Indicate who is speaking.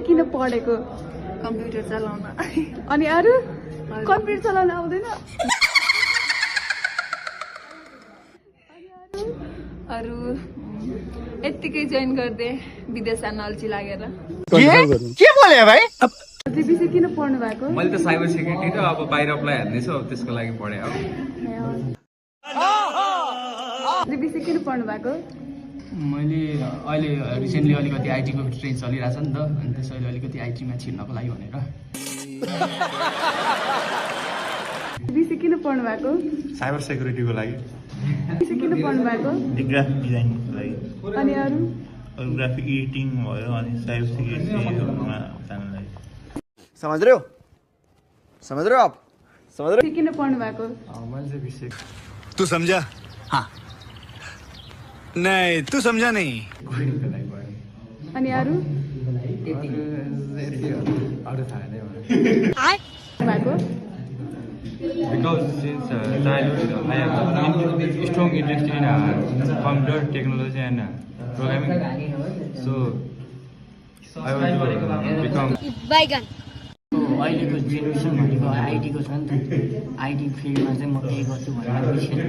Speaker 1: किन पढेको
Speaker 2: कम्प्युटर चलाउन
Speaker 1: अनि अरु कम्प्युटर चलाउन आउँदैन
Speaker 2: अरु यतिकै जोइन गर्दै विदेशमा नल्ची लागेर
Speaker 3: के बोले भाइ
Speaker 1: दिपीसी किन पढ्नु भएको
Speaker 4: मैले त साइबर सेक्युरिटी र अब बाहिर अप्लाई हान्दैछु अब त्यसको लागि पढे हो
Speaker 1: दिपीसी किन पढ्नु भएको
Speaker 5: मैले अहिले रिसेन्टली अलिकति आइटीको ट्रेन चलिरहेछ नि त अनि त्यसैले अलिकति आइटीमा छिर्नको लागि भनेर
Speaker 1: दिपीसी किन पढ्नु भएको
Speaker 6: साइबर सेक्युरिटीको लागि
Speaker 1: दिपीसी किन पढ्नु भएको
Speaker 6: ग्राफिक डिजाइनको लागि
Speaker 1: अनि अरु
Speaker 6: ग्राफिक एडिटिङ भयो अनि साइबर सेक्युरिटीमा जानु लागि
Speaker 3: समझ रहे हो आप समझ रहे
Speaker 1: दिपीसी किन पढ्नु भएको
Speaker 4: मैले चाहिँ विषय
Speaker 7: तू समझा हाँ नहीं तू समझा नहीं
Speaker 1: अनि अरु
Speaker 4: अरू थाहा नै
Speaker 1: भएको
Speaker 4: because since childhood I have strong interest in computer technology and programming, so I want to become.
Speaker 8: अहिलेको जेनेरेसन भनेको आइटीको छ नि त आइटी फिल्डमा चाहिँ म केही गर्छु भनेर विशेष